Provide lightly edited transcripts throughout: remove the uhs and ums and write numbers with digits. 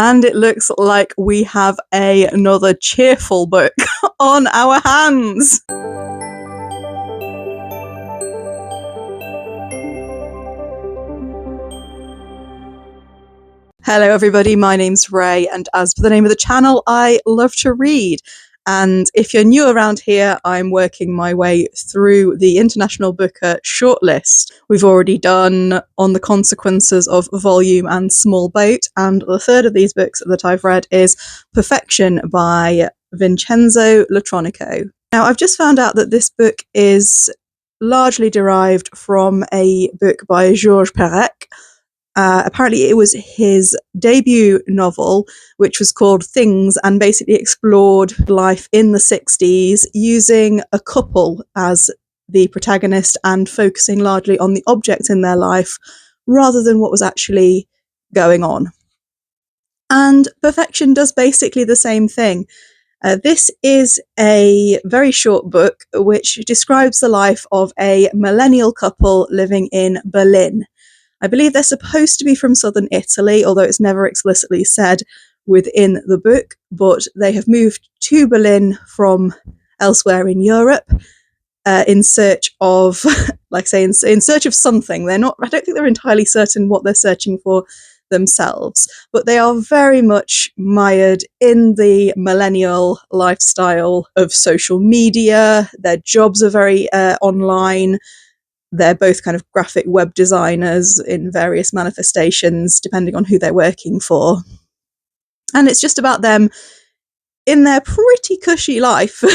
And it looks like we have another cheerful book on our hands. Hello everybody, my name's Ray, and as per the name of the channel, I love to read. And if you're new around here, I'm working my way through the International Booker Shortlist. We've already done On the Consequences of Volume and Small Boat, and the third of these books that I've read is Perfection by Vincenzo Latronico. Now, I've just found out that this book is largely derived from a book by Georges Perec. Apparently it was his debut novel, which was called Things, and basically explored life in the 60s using a couple as the protagonist and focusing largely on the objects in their life rather than what was actually going on. And Perfection does basically the same thing. This is a very short book which describes the life of a millennial couple living in Berlin. I believe they're supposed to be from southern Italy, although it's never explicitly said within the book, but they have moved to Berlin from elsewhere in Europe in search of, like I say, in search of something. I don't think they're entirely certain what they're searching for themselves, but they are very much mired in the millennial lifestyle of social media. Their jobs are very online. They're both kind of graphic web designers in various manifestations, depending on who they're working for. And it's just about them in their pretty cushy life,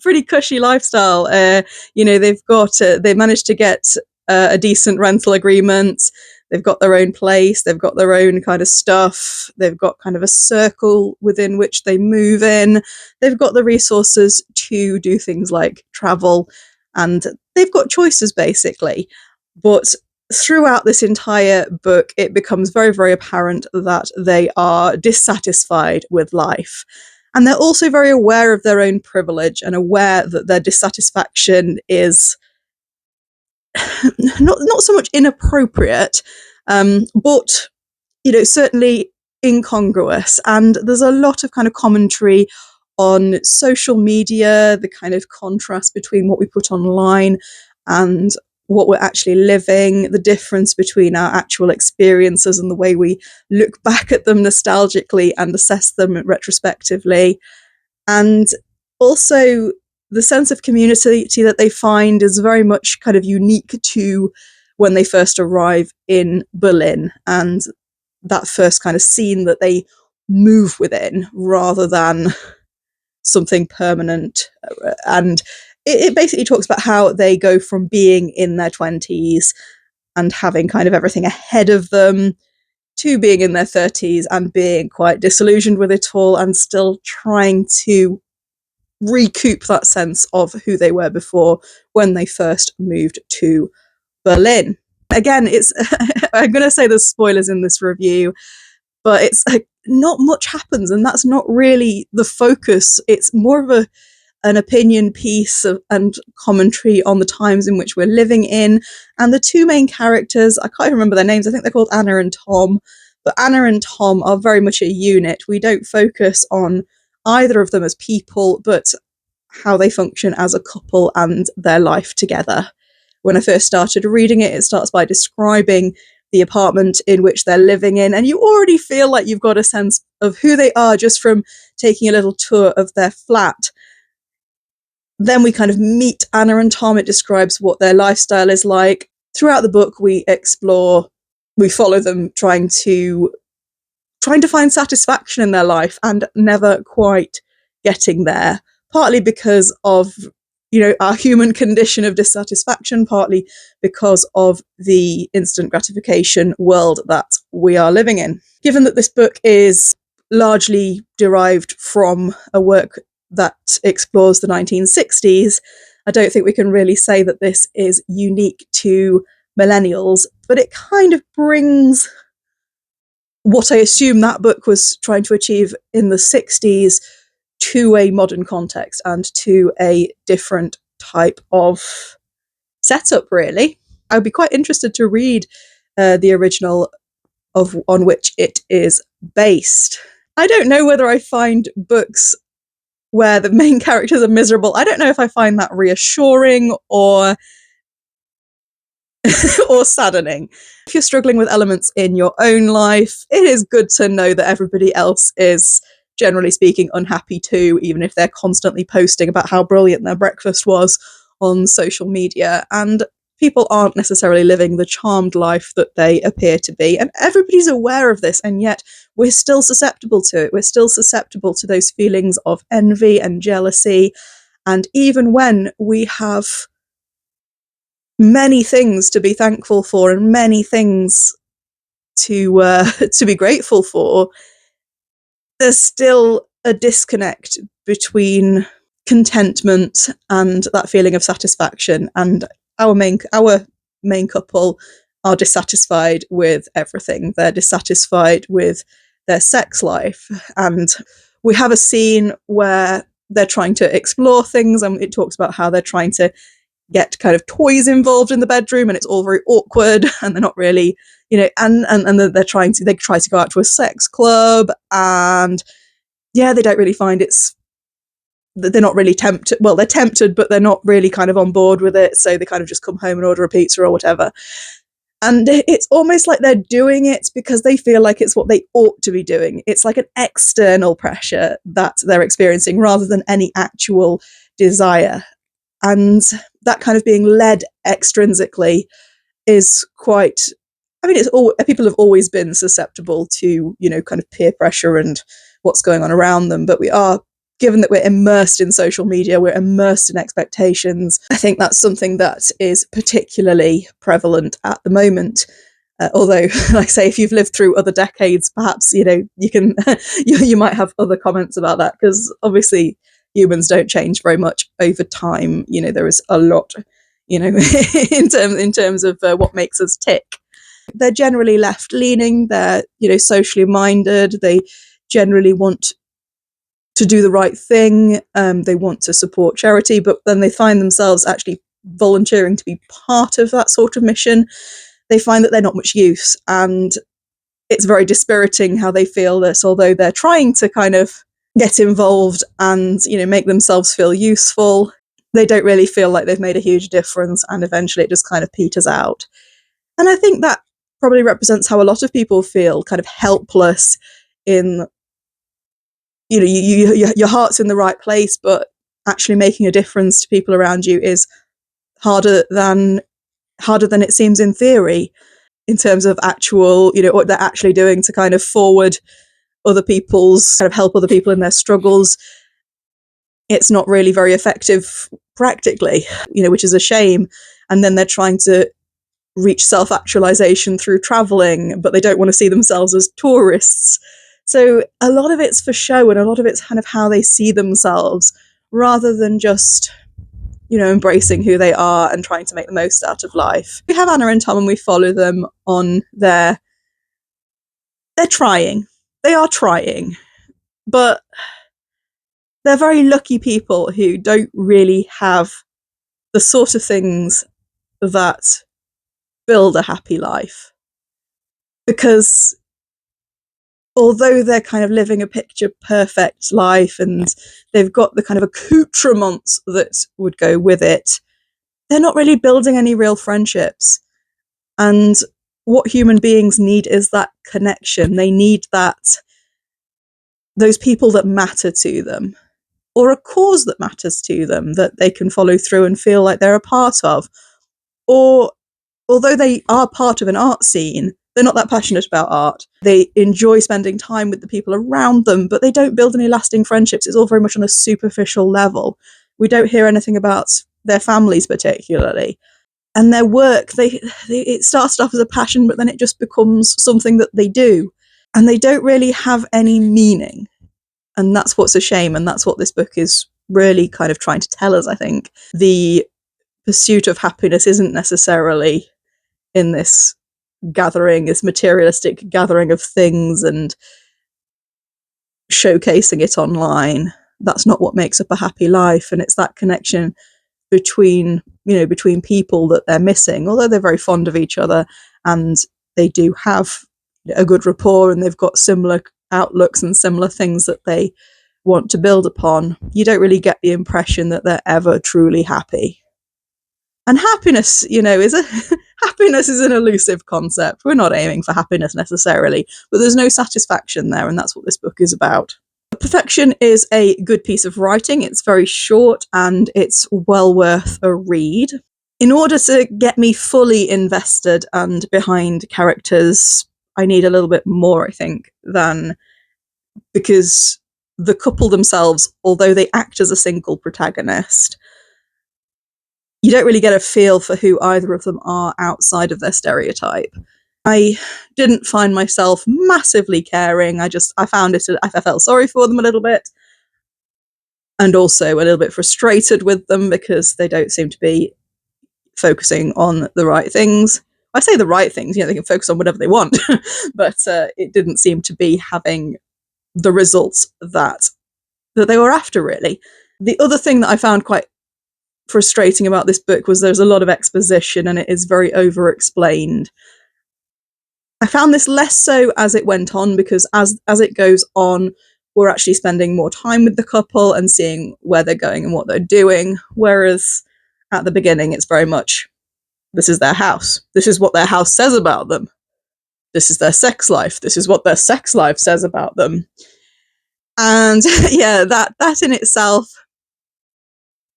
pretty cushy lifestyle. They've managed to get a decent rental agreement. They've got their own place. They've got their own kind of stuff. They've got kind of a circle within which they move in. They've got the resources to do things like travel, and they've got choices basically. But throughout this entire book, it becomes very, very apparent that they are dissatisfied with life. And they're also very aware of their own privilege and aware that their dissatisfaction is not so much inappropriate, but certainly incongruous. And there's a lot of kind of commentary on social media, the kind of contrast between what we put online and what we're actually living, the difference between our actual experiences and the way we look back at them nostalgically and assess them retrospectively. And also the sense of community that they find is very much kind of unique to when they first arrive in Berlin, and that first kind of scene that they move within rather than something permanent. And it basically talks about how they go from being in their 20s and having kind of everything ahead of them to being in their 30s and being quite disillusioned with it all and still trying to recoup that sense of who they were before when they first moved to Berlin. Again, I'm going to say there's spoilers in this review, but it's not much happens, and that's not really the focus. It's more of an opinion piece and commentary on the times in which we're living in. And the two main characters, I can't remember their names, I think they're called Anna and Tom, but Anna and Tom are very much a unit. We don't focus on either of them as people, but how they function as a couple and their life together. When I first started reading it, it starts by describing the apartment in which they're living in, and you already feel like you've got a sense of who they are just from taking a little tour of their flat. Then we kind of meet Anna and Tom. It describes what their lifestyle is like. Throughout the book, we follow them trying to find satisfaction in their life and never quite getting there, partly because of our human condition of dissatisfaction, partly because of the instant gratification world that we are living in. Given that this book is largely derived from a work that explores the 1960s, I don't think we can really say that this is unique to millennials, but it kind of brings what I assume that book was trying to achieve in the 60s to a modern context and to a different type of setup, really. I'd be quite interested to read the original on which it is based. I don't know whether I find books where the main characters are miserable. I don't know if I find that reassuring or or saddening. If you're struggling with elements in your own life, it is good to know that everybody else is, generally speaking, unhappy too, even if they're constantly posting about how brilliant their breakfast was on social media. And people aren't necessarily living the charmed life that they appear to be. And everybody's aware of this, and yet we're still susceptible to it. We're still susceptible to those feelings of envy and jealousy. And even when we have many things to be thankful for and many things to to be grateful for, there's still a disconnect between contentment and that feeling of satisfaction. And our main couple are dissatisfied with everything. They're dissatisfied with their sex life, and we have a scene where they're trying to explore things, and it talks about how they're trying to get kind of toys involved in the bedroom, and it's all very awkward, and they're not really, and they try to go out to a sex club, and yeah, they don't really find they're not really tempted. Well, they're tempted, but they're not really kind of on board with it, so they kind of just come home and order a pizza or whatever. And it's almost like they're doing it because they feel like it's what they ought to be doing. It's like an external pressure that they're experiencing rather than any actual desire. And that kind of being led extrinsically is quite, I mean, people have always been susceptible to, kind of peer pressure and what's going on around them. But given that we're immersed in social media, we're immersed in expectations, I think that's something that is particularly prevalent at the moment. Although, like I say, if you've lived through other decades, perhaps, you can, you might have other comments about that, because obviously humans don't change very much over time. There is a lot, in terms of what makes us tick. They're generally left leaning. They're, socially minded. They generally want to do the right thing. They want to support charity, but then they find themselves actually volunteering to be part of that sort of mission. They find that they're not much use, and it's very dispiriting how they feel that although they're trying to kind of get involved and, make themselves feel useful, they don't really feel like they've made a huge difference, and eventually it just kind of peters out. And I think that probably represents how a lot of people feel, kind of helpless in, your heart's in the right place, but actually making a difference to people around you is harder than it seems in theory, in terms of actual, what they're actually doing to kind of forward other people's, kind of help other people in their struggles. It's not really very effective practically, which is a shame. And then they're trying to reach self-actualization through traveling, but they don't want to see themselves as tourists. So a lot of it's for show, and a lot of it's kind of how they see themselves, rather than just, embracing who they are and trying to make the most out of life. We have Anna and Tom, and we follow them on they're trying. They are trying, but they're very lucky people who don't really have the sort of things that build a happy life. Because although they're kind of living a picture perfect life and they've got the kind of accoutrements that would go with it, they're not really building any real friendships. And what human beings need is that connection. They need those people that matter to them, or a cause that matters to them that they can follow through and feel like they're a part of. Or although they are part of an art scene, they're not that passionate about art. They enjoy spending time with the people around them, but they don't build any lasting friendships. It's all very much on a superficial level. We don't hear anything about their families particularly. And their work, it starts off as a passion, but then it just becomes something that they do. And they don't really have any meaning. And that's what's a shame. And that's what this book is really kind of trying to tell us, I think. The pursuit of happiness isn't necessarily in this materialistic gathering of things and showcasing it online. That's not what makes up a happy life. And it's that connection between people that they're missing, although they're very fond of each other and they do have a good rapport and they've got similar outlooks and similar things that they want to build upon, you don't really get the impression that they're ever truly happy. And happiness, happiness is an elusive concept. We're not aiming for happiness necessarily, but there's no satisfaction there, and that's what this book is about. Perfection is a good piece of writing. It's very short and it's well worth a read. In order to get me fully invested and behind characters, I need a little bit more, I think, because the couple themselves, although they act as a single protagonist, you don't really get a feel for who either of them are outside of their stereotype. I didn't find myself massively caring. I felt sorry for them a little bit, and also a little bit frustrated with them because they don't seem to be focusing on the right things. I say the right things, they can focus on whatever they want, but it didn't seem to be having the results that they were after, really. The other thing that I found quite frustrating about this book was there's a lot of exposition and it is very over-explained. I found this less so as it went on, because as it goes on, we're actually spending more time with the couple and seeing where they're going and what they're doing, whereas at the beginning it's very much, this is their house, this is what their house says about them, this is their sex life, this is what their sex life says about them. And that in itself,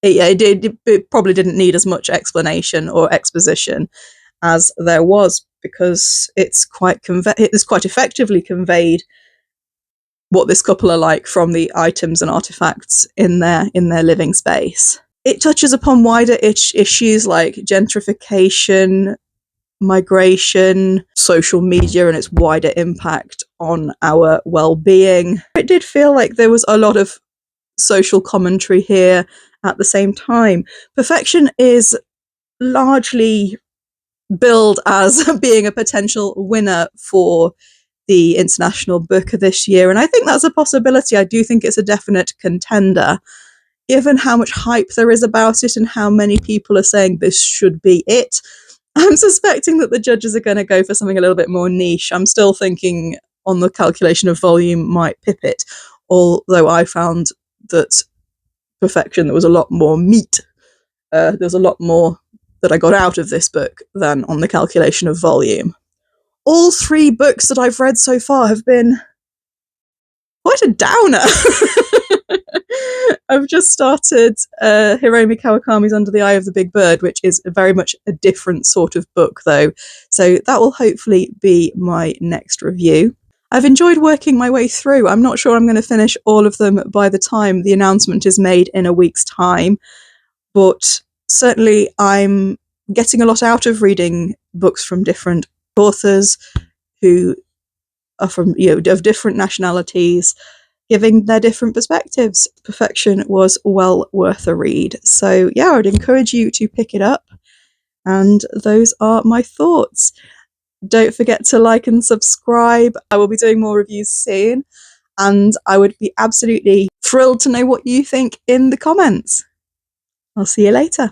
it probably didn't need as much explanation or exposition as there was, because it's quite effectively conveyed what this couple are like from the items and artifacts in their living space. It touches upon wider issues like gentrification, migration, social media and its wider impact on our well-being. It did feel like there was a lot of social commentary here at the same time. Perfection is largely billed as being a potential winner for the International Book of this year, and I think that's a possibility. I do think it's a definite contender, given how much hype there is about it and how many people are saying this should be it. I'm suspecting that the judges are going to go for something a little bit more niche. I'm still thinking On the Calculation of Volume might pip it, although I found that Perfection, there was a lot more meat. There's a lot more that I got out of this book than On the Calculation of Volume. All three books that I've read so far have been quite a downer. I've just started Hiromi Kawakami's Under the Eye of the Big Bird, which is very much a different sort of book, though. So that will hopefully be my next review. I've enjoyed working my way through. I'm not sure I'm going to finish all of them by the time the announcement is made in a week's time, but certainly I'm getting a lot out of reading books from different authors who are from, of different nationalities, giving their different perspectives. Perfection was well worth a read. So yeah, I would encourage you to pick it up. And those are my thoughts. Don't forget to like and subscribe. I will be doing more reviews soon, and I would be absolutely thrilled to know what you think in the comments. I'll see you later.